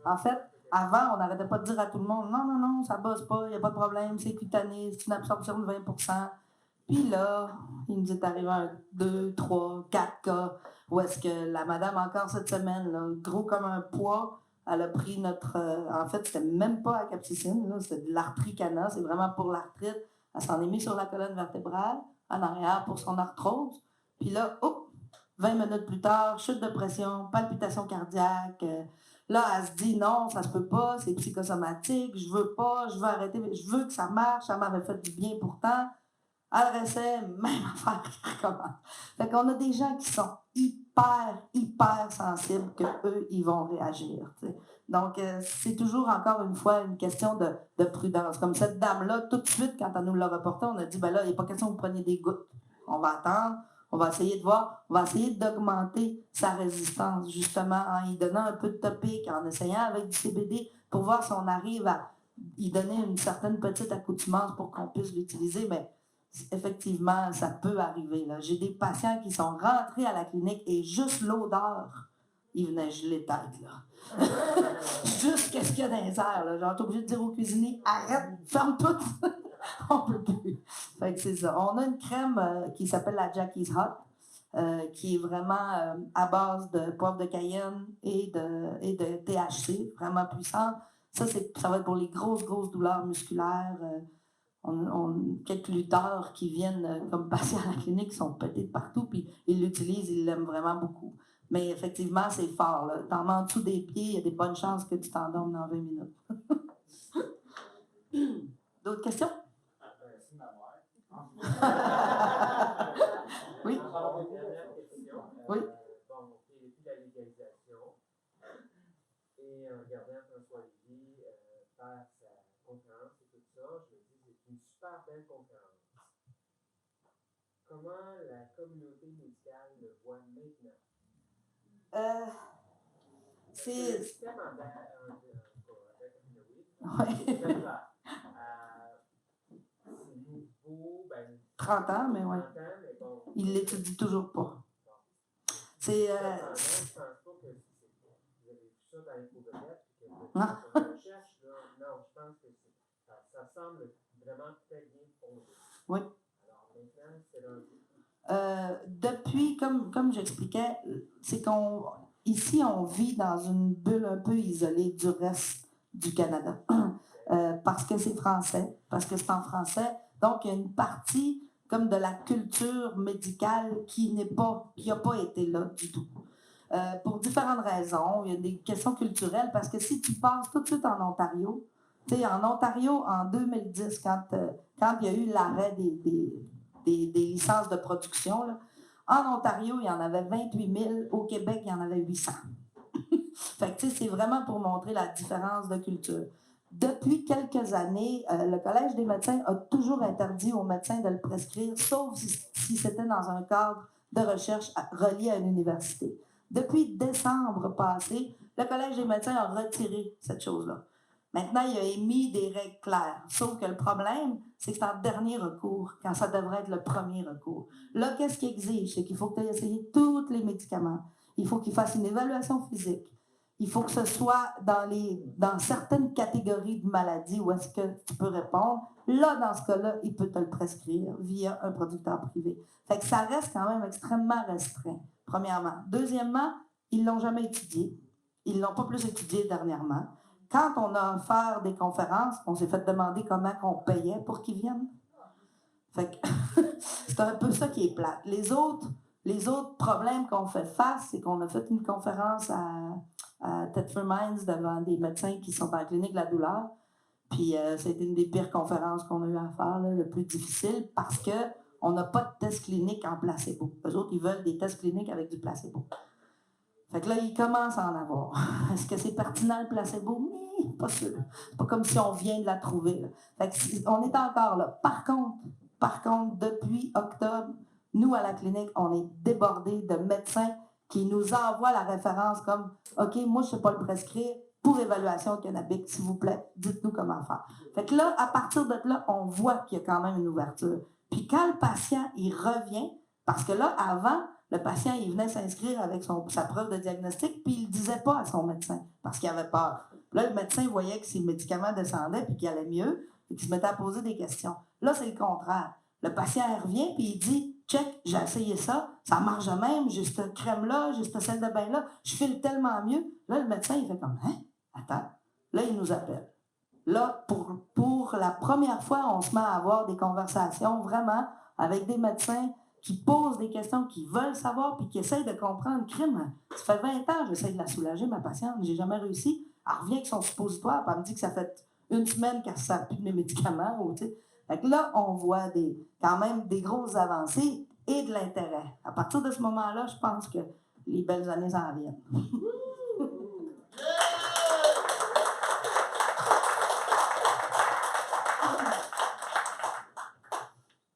En fait, avant, on n'arrêtait pas de dire à tout le monde, non, non, non, ça bosse pas, il n'y a pas de problème, c'est cutané, c'est une absorption de 20%. Puis là, il nous est arrivé un 2, 3, 4 cas où est-ce que la madame, encore cette semaine, là, gros comme un poids, elle a pris notre... en fait, c'était même pas la capsicine, là, c'était de l'artricana, c'est vraiment pour l'arthrite. Elle s'en est mise sur la colonne vertébrale, en arrière pour son arthrose. Puis là, 20 minutes plus tard, chute de pression, palpitation cardiaque. Là, elle se dit non, ça se peut pas, c'est psychosomatique, je veux pas, je veux arrêter, je veux que ça marche, ça m'avait fait du bien pourtant. Elle restait, même affaire qui recommence. Fait qu'on a des gens qui sont hyper sensibles qu'eux, ils vont réagir. T'sais. Donc, c'est toujours, encore une fois, une question de prudence. Comme cette dame-là, tout de suite, quand elle nous l'a reporté, on a dit, ben là, il n'est pas question que vous preniez des gouttes. On va attendre, on va essayer de voir, on va essayer d'augmenter sa résistance, justement, en y donnant un peu de topique, en essayant avec du CBD, pour voir si on arrive à y donner une certaine petite accoutumance pour qu'on puisse l'utiliser. Mais effectivement, ça peut arriver. Là. J'ai des patients qui sont rentrés à la clinique et juste l'odeur, ils venaient geler tête. Là. Juste qu'est-ce qu'il y a dans les airs. Là. Genre, t'es obligé de dire au cuisinier, arrête, ferme tout. On peut plus. Fait que c'est ça. On a une crème qui s'appelle la Jackie's Hot, qui est vraiment à base de poivre de Cayenne et de THC, vraiment puissante. Ça va être pour les grosses douleurs musculaires. Quelques lutteurs qui viennent comme patients à la clinique sont pétés de partout, puis ils l'utilisent, ils l'aiment vraiment beaucoup. Mais effectivement, c'est fort. Là. T'en mets en dessous des pieds, il y a des bonnes chances que tu t'endormes dans 20 minutes. D'autres questions? Merci, ma mère. Oui? Oui? Bon, depuis la légalisation, et en regardant François Lévy faire sa conférence et tout ça, je me dis que c'est une super belle conférence. Comment la communauté médicale le voit maintenant? C'est... Le système Ouais. c'est nouveau, 30 ans, mais ouais. 30 ans, mais bon. Il l'étudie toujours pas. C'est... Je pense pas que vous avez vu ça dans les couvrettes, que Non. recherche, là, non, je pense que ça semble vraiment très bien fondé. Oui. Alors maintenant, c'est depuis, comme j'expliquais, c'est ici, on vit dans une bulle un peu isolée du reste du Canada. Parce que c'est français, parce que c'est en français. Donc, il y a une partie comme de la culture médicale qui n'a pas été là du tout. Pour différentes raisons. Il y a des questions culturelles, parce que si tu passes tout de suite en Ontario, tu sais, en Ontario, en 2010, quand il y a eu l'arrêt des licences de production, là, en Ontario, il y en avait 28 000. Au Québec, il y en avait 800. Fait que, tu sais, c'est vraiment pour montrer la différence de culture. Depuis quelques années, le Collège des médecins a toujours interdit aux médecins de le prescrire, sauf si c'était dans un cadre de recherche relié à une université. Depuis décembre passé, le Collège des médecins a retiré cette chose-là. Maintenant, il a émis des règles claires. Sauf que le problème, c'est que c'est en dernier recours, quand ça devrait être le premier recours. Là, qu'est-ce qu'il exige? C'est qu'il faut que tu aies essayé tous les médicaments. Il faut qu'il fasse une évaluation physique. Il faut que ce soit dans certaines catégories de maladies où est-ce que tu peux répondre. Là, dans ce cas-là, il peut te le prescrire via un producteur privé. Fait que ça reste quand même extrêmement restreint, premièrement. Deuxièmement, ils ne l'ont jamais étudié. Ils ne l'ont pas plus étudié dernièrement. Quand on a offert des conférences, on s'est fait demander comment on payait pour qu'ils viennent. Fait que c'est un peu ça qui est plate. Les autres problèmes qu'on fait face, c'est qu'on a fait une conférence à Thetford Mines devant des médecins qui sont en clinique de la douleur. Puis c'était une des pires conférences qu'on a eu à faire, là, le plus difficile, parce qu'on n'a pas de test clinique en placebo. Eux autres, ils veulent des tests cliniques avec du placebo. Fait que là, ils commencent à en avoir. Est-ce que c'est pertinent le placebo? Mais pas sûr. C'est pas comme si on vient de la trouver. Là. Fait que on est encore là. Par contre, depuis octobre, nous, à la clinique, on est débordés de médecins qui nous envoient la référence comme « OK, moi, je ne sais pas le prescrire pour évaluation cannabique, s'il vous plaît, dites-nous comment faire. » Fait que là, à partir de là, on voit qu'il y a quand même une ouverture. Puis quand le patient, il revient, parce que là, avant, le patient, il venait s'inscrire avec sa preuve de diagnostic, puis il ne le disait pas à son médecin, parce qu'il avait peur. Là, le médecin voyait que ses médicaments descendaient, puis qu'il allait mieux, et qu'il se mettait à poser des questions. Là, c'est le contraire. Le patient il revient, puis il dit « Check, j'ai essayé ça, ça marche de même, j'ai cette crème-là, j'ai cette salle de bain-là, je file tellement mieux. » Là, le médecin, il fait comme « Hein? Attends. » Là, il nous appelle. Là, pour la première fois, on se met à avoir des conversations vraiment avec des médecins qui posent des questions, qui veulent savoir, puis qui essayent de comprendre. Crime, ça fait 20 ans que j'essaie de la soulager, ma patiente, j'ai jamais réussi. Elle revient avec son suppositoire, puis elle me dit que ça fait une semaine qu'elle ne sert plus de mes médicaments. Fait que là, on voit quand même des grosses avancées et de l'intérêt. À partir de ce moment-là, je pense que les belles années s'en viennent.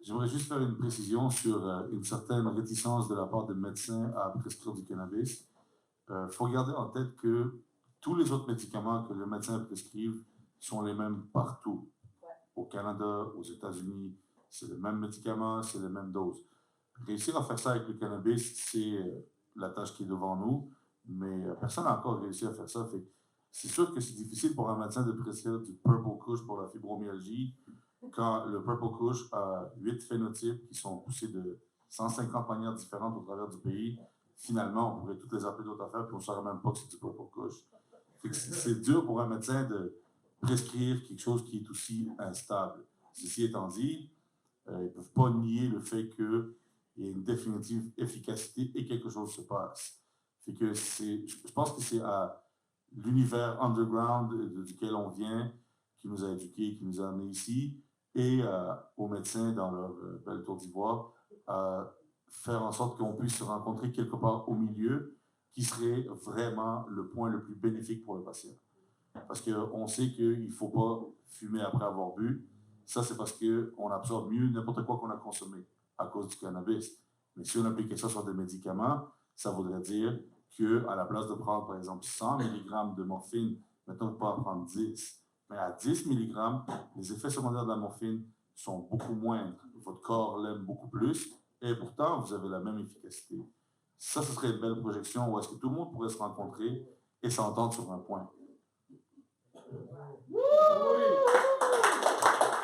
J'aimerais juste faire une précision sur une certaine réticence de la part des médecins à prescrire du cannabis. Il faut garder en tête que tous les autres médicaments que les médecins prescrivent sont les mêmes partout. Au Canada, aux États-Unis, c'est les mêmes médicaments, c'est les mêmes doses. Réussir à faire ça avec le cannabis, c'est la tâche qui est devant nous, mais personne n'a encore réussi à faire ça. C'est sûr que c'est difficile pour un médecin de prescrire du Purple Kush pour la fibromyalgie, quand le Purple Kush a 8 phénotypes qui sont poussés de 150 manières différentes au travers du pays. Finalement, on pourrait toutes les appeler d'autres affaires, puis on ne saurait même pas que c'est du Purple Kush. C'est dur pour un médecin de prescrire quelque chose qui est aussi instable. Ceci étant dit, ils ne peuvent pas nier le fait qu'il y a une définitive efficacité et quelque chose se passe. Je pense que c'est à l'univers underground duquel on vient qui nous a éduqués, qui nous a amenés ici, et aux médecins dans leur belle tour d'ivoire, faire en sorte qu'on puisse se rencontrer quelque part au milieu, qui serait vraiment le point le plus bénéfique pour le patient. Parce qu'on sait qu'il ne faut pas fumer après avoir bu. Ça, c'est parce qu'on absorbe mieux n'importe quoi qu'on a consommé à cause du cannabis. Mais si on appliquait ça sur des médicaments, ça voudrait dire qu'à la place de prendre, par exemple, 100 mg de morphine, maintenant, on peut en prendre 10. Mais à 10 mg, les effets secondaires de la morphine sont beaucoup moindres. Votre corps l'aime beaucoup plus et pourtant, vous avez la même efficacité. Ça, ce serait une belle projection où est-ce que tout le monde pourrait se rencontrer et s'entendre sur un point.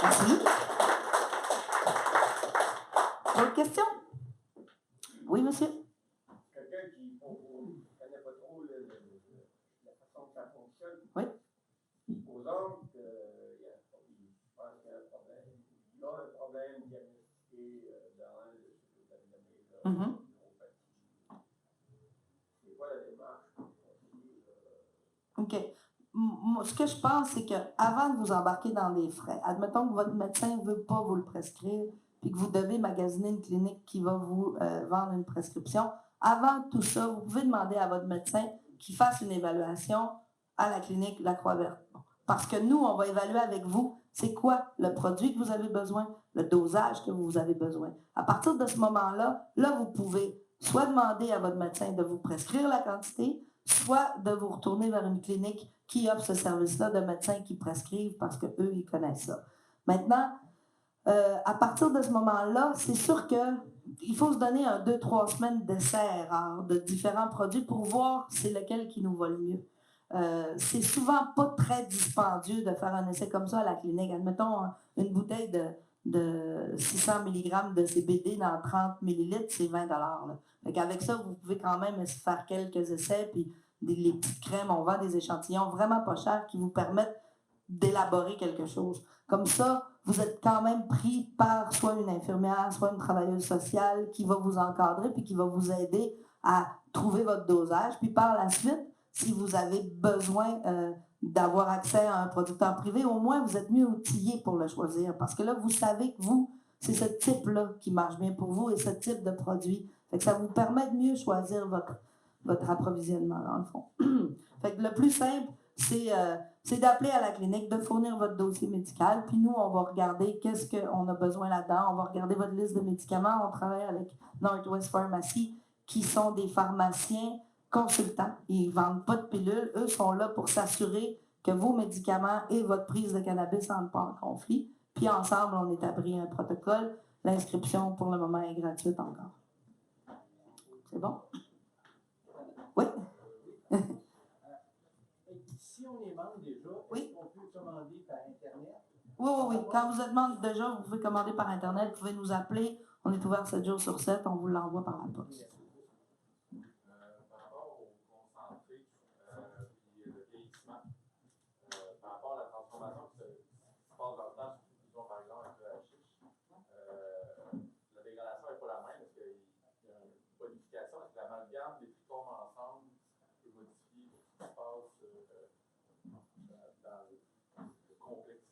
Merci. D'autres questions? Oui, monsieur? Quelqu'un qui ne connaît pas trop la façon que ça fonctionne. Oui. Supposons qu'il y a un problème diagnostiqué dans le neuropathie. C'est quoi la démarche? OK. Ce que je pense, c'est qu'avant de vous embarquer dans des frais, admettons que votre médecin ne veut pas vous le prescrire, puis que vous devez magasiner une clinique qui va vous vendre une prescription, avant tout ça, vous pouvez demander à votre médecin qu'il fasse une évaluation à la clinique La Croix-Verte. Parce que nous, on va évaluer avec vous, c'est quoi le produit que vous avez besoin, le dosage que vous avez besoin. À partir de ce moment-là, vous pouvez soit demander à votre médecin de vous prescrire la quantité, soit de vous retourner vers une clinique qui offre ce service-là de médecins qui prescrivent parce qu'eux, ils connaissent ça. Maintenant, à partir de ce moment-là, c'est sûr qu'il faut se donner 2-3 semaines d'essai de différents produits pour voir c'est lequel qui nous va le mieux. C'est souvent pas très dispendieux de faire un essai comme ça à la clinique. Admettons, une bouteille de 600 mg de CBD dans 30 ml, c'est 20 $. Donc avec ça, vous pouvez quand même faire quelques essais, puis les petites crèmes, on vend des échantillons vraiment pas chers qui vous permettent d'élaborer quelque chose. Comme ça, vous êtes quand même pris par soit une infirmière, soit une travailleuse sociale qui va vous encadrer puis qui va vous aider à trouver votre dosage. Puis par la suite, si vous avez besoin d'avoir accès à un producteur privé, au moins vous êtes mieux outillé pour le choisir. Parce que là, vous savez que c'est ce type-là qui marche bien pour vous et ce type de produit. Fait que ça vous permet de mieux choisir votre approvisionnement, dans le fond. Fait que le plus simple, c'est d'appeler à la clinique, de fournir votre dossier médical, puis nous, on va regarder qu'est-ce qu'on a besoin là-dedans. On va regarder votre liste de médicaments. On travaille avec Northwest Pharmacy, qui sont des pharmaciens consultants. Ils ne vendent pas de pilules. Eux sont là pour s'assurer que vos médicaments et votre prise de cannabis n'entrent pas en conflit. Puis ensemble, on établit un protocole. L'inscription, pour le moment, est gratuite encore. bon? Oui? Si on est membre déjà, Oui. est-ce qu'on peut commander par Internet? Oui. Quand vous êtes membre déjà, vous pouvez commander par Internet, vous pouvez nous appeler. On est ouvert 7 jours sur 7, on vous l'envoie par la poste. Par rapport au concentré puis le vieillissement, par rapport à la transformation qui se passe dans le temps, surtout disons par exemple avec le hashish, la dégradation n'est pas la même parce qu'il y a une bonification avec l'amalgame des trichomes ensemble peut modifier ce qui se passe dans le complexe.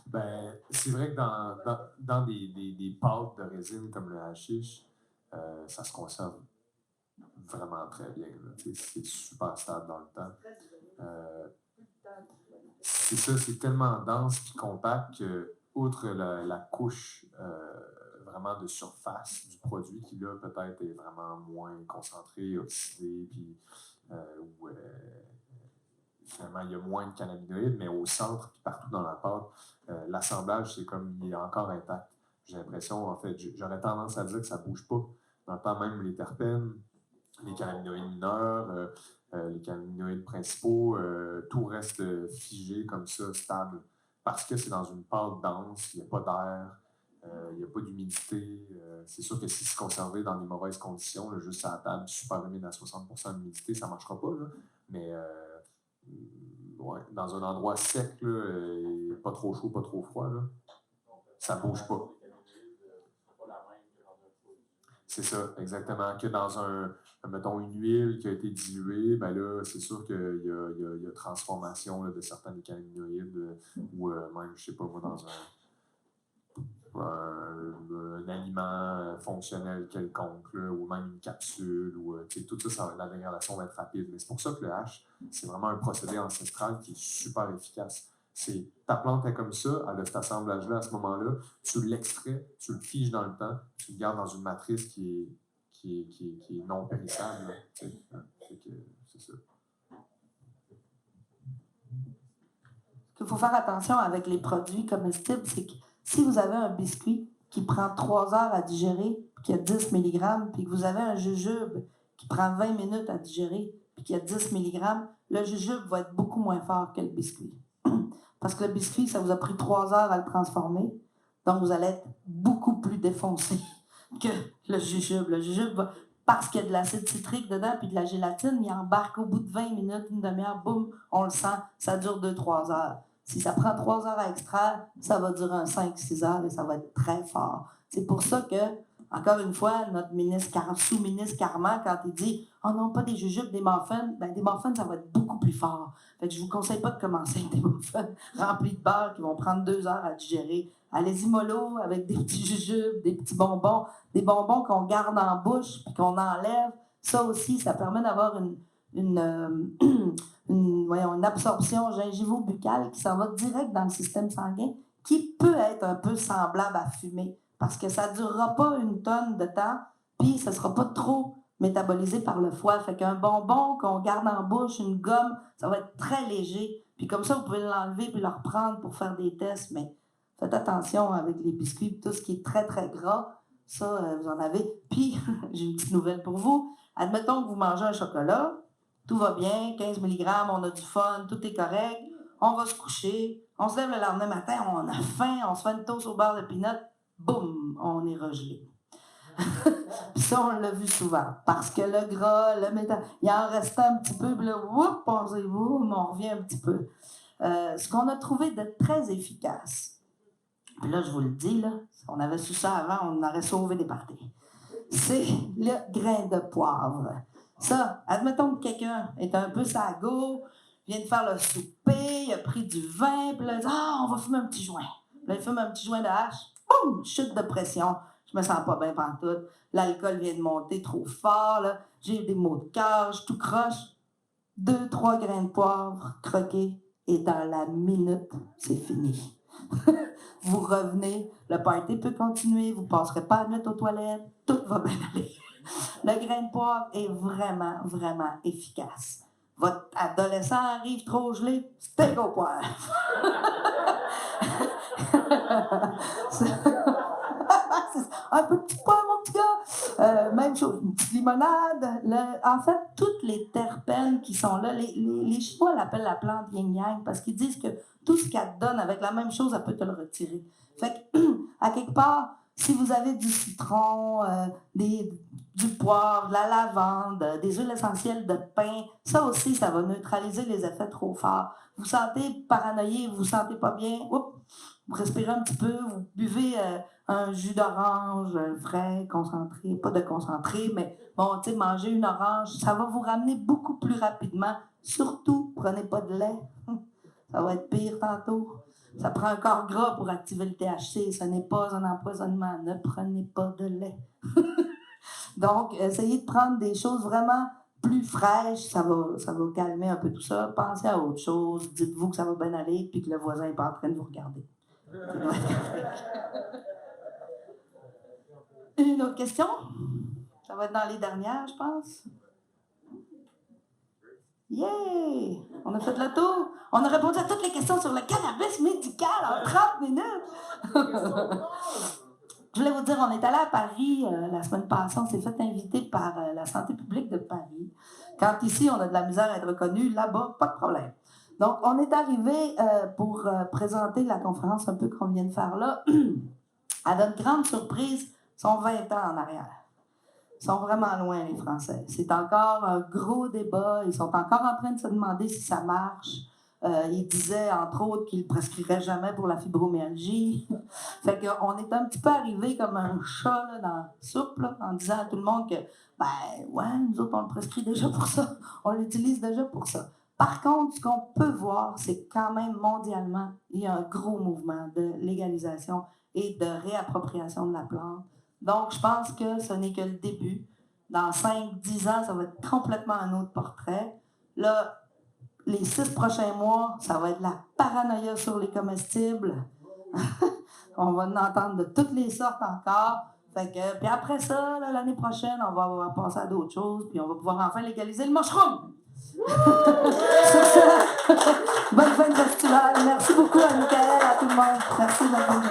Ben, c'est vrai que dans des pâtes de résine comme le hashish, ça se conserve vraiment très bien. C'est super stable dans le temps. C'est ça, c'est tellement dense et compact que, outre la couche vraiment de surface du produit, qui là peut-être est vraiment moins concentré, oxydé, puis finalement il y a moins de cannabinoïdes, mais au centre et partout dans la pâte, l'assemblage, c'est comme il est encore intact. J'ai l'impression, en fait, j'aurais tendance à dire que ça ne bouge pas. Dans le temps, même les terpènes, les cannabinoïdes mineurs, les cannabinoïdes principaux, tout reste figé comme ça, stable. Parce que c'est dans une pâte dense, il n'y a pas d'air, il n'y a pas d'humidité. C'est sûr que si c'est conservé dans des mauvaises conditions, là, juste à la table, super humide à 60% d'humidité, ça ne marchera pas. Là. Mais ouais, dans un endroit sec, là, pas trop chaud, pas trop froid, là, ça ne bouge pas. C'est ça, exactement. Que dans mettons, une huile qui a été diluée, ben là, c'est sûr qu'il y a transformation là, de certains cannabinoïdes ou même, je sais pas moi, dans un aliment fonctionnel quelconque, là, ou même une capsule, ou tout ça, la dégradation va être rapide. Mais c'est pour ça que le hash, c'est vraiment un procédé ancestral qui est super efficace. Ta plante est comme ça, elle a cet assemblage-là à ce moment-là, tu l'extrais, tu le figes dans le temps, tu le gardes dans une matrice qui est non périssable. C'est ça. Ce qu'il faut faire attention avec les produits comestibles, c'est que si vous avez un biscuit qui prend 3 heures à digérer, puis qui a 10 mg, puis que vous avez un jujube qui prend 20 minutes à digérer, puis qui a 10 mg, le jujube va être beaucoup moins fort que le biscuit. Parce que le biscuit, ça vous a pris 3 heures à le transformer, donc vous allez être beaucoup plus défoncé que le jujube. Le jujube va, parce qu'il y a de l'acide citrique dedans, puis de la gélatine, il embarque au bout de 20 minutes, une demi-heure, boum, on le sent, ça dure 2-3 heures. Si ça prend 3 heures à extraire, ça va durer un 5-6 heures et ça va être très fort. C'est pour ça que, encore une fois, notre sous-ministre Carman, quand il dit « Oh non, pas des jujubes, des muffins », ben des muffins, ça va être beaucoup plus fort. Fait que je ne vous conseille pas de commencer avec des muffins remplis de beurre qui vont prendre 2 heures à digérer. Allez-y mollo avec des petits jujubes, des petits bonbons, des bonbons qu'on garde en bouche puis qu'on enlève. Ça aussi, ça permet d'avoir une absorption gingivo-buccale qui s'en va direct dans le système sanguin, qui peut être un peu semblable à fumer, parce que ça ne durera pas une tonne de temps, puis ça ne sera pas trop métabolisé par le foie. Fait qu'un bonbon qu'on garde en bouche, une gomme, ça va être très léger. Puis comme ça, vous pouvez l'enlever puis le reprendre pour faire des tests, mais faites attention avec les biscuits, tout ce qui est très, très gras, ça, vous en avez. Puis, j'ai une petite nouvelle pour vous. Admettons que vous mangez un chocolat, tout va bien, 15 mg, on a du fun, tout est correct, on va se coucher, on se lève le lendemain matin, on a faim, on se fait une toast au beurre de peanut, boum, on est regelé. Puis ça, on l'a vu souvent, parce que le gras, le métal, il en restait un petit peu, puis là, whoop, pensez-vous, on revient un petit peu. Ce qu'on a trouvé de très efficace, puis là, je vous le dis, là, si on avait su ça avant, on aurait sauvé des parties. C'est le grain de poivre. Ça, admettons que quelqu'un est un peu sago, vient de faire le souper, il a pris du vin, puis là, il dit « Ah, on va fumer un petit joint. » Là, il fume un petit joint de hache, boum, chute de pression. Je me sens pas bien pantoute. L'alcool vient de monter trop fort, là. J'ai des maux de cœur, je tout croche. 2-3 grains de poivre croqués, et dans la minute, c'est fini. Vous revenez, le party peut continuer, vous ne passerez pas la nuit aux toilettes, tout va bien aller. Le grain de poivre est vraiment, vraiment efficace. Votre adolescent arrive trop gelé, steak au poivre. un peu de petit pois, mon petit gars. Même chose, une petite limonade. En fait, toutes les terpènes qui sont là, les Chinois l'appellent la plante yin-yang parce qu'ils disent que tout ce qu'elle te donne avec la même chose, elle peut te le retirer. Fait que, à quelque part, si vous avez du citron, du poivre, de la lavande, des huiles essentielles de pin, ça aussi, ça va neutraliser les effets trop forts. Vous sentez paranoïé, vous ne vous sentez pas bien, oups, vous respirez un petit peu, vous buvez un jus d'orange frais, concentré, pas de concentré, mais bon, tu sais, manger une orange, ça va vous ramener beaucoup plus rapidement. Surtout, prenez pas de lait, ça va être pire tantôt. Ça prend un corps gras pour activer le THC, ce n'est pas un empoisonnement, ne prenez pas de lait. Donc, essayez de prendre des choses vraiment plus fraîches, ça va calmer un peu tout ça. Pensez à autre chose, dites-vous que ça va bien aller, puis que le voisin n'est pas en train de vous regarder. Une autre question? Ça va être dans les dernières, je pense. Yeah! On a fait le tour. On a répondu à toutes les questions sur le cannabis médical en 30 minutes. Je voulais vous dire, on est allé à Paris la semaine passée. On s'est fait inviter par la santé publique de Paris. Quand ici, on a de la misère à être reconnu, là-bas, pas de problème. Donc, on est arrivé pour présenter la conférence un peu qu'on vient de faire là. À notre grande surprise, ils sont 20 ans en arrière. Ils sont vraiment loin, les Français. C'est encore un gros débat. Ils sont encore en train de se demander si ça marche. Ils disaient, entre autres, qu'ils ne prescriraient jamais pour la fibromyalgie. Fait qu'on est un petit peu arrivé comme un chat là, dans la soupe, là, en disant à tout le monde que, ben, ouais, nous autres, on le prescrit déjà pour ça. On l'utilise déjà pour ça. Par contre, ce qu'on peut voir, c'est que quand même, mondialement, il y a un gros mouvement de légalisation et de réappropriation de la plante. Donc, je pense que ce n'est que le début. Dans 5-10 ans, ça va être complètement un autre portrait. Là, les 6 prochains mois, ça va être la paranoïa sur les comestibles. On va en entendre de toutes les sortes encore. Puis après ça, là, l'année prochaine, on va passer à d'autres choses, puis on va pouvoir enfin légaliser le mushroom. Sur ce, bonne fin de festival. Merci beaucoup à Michael, à tout le monde. Merci d'avoir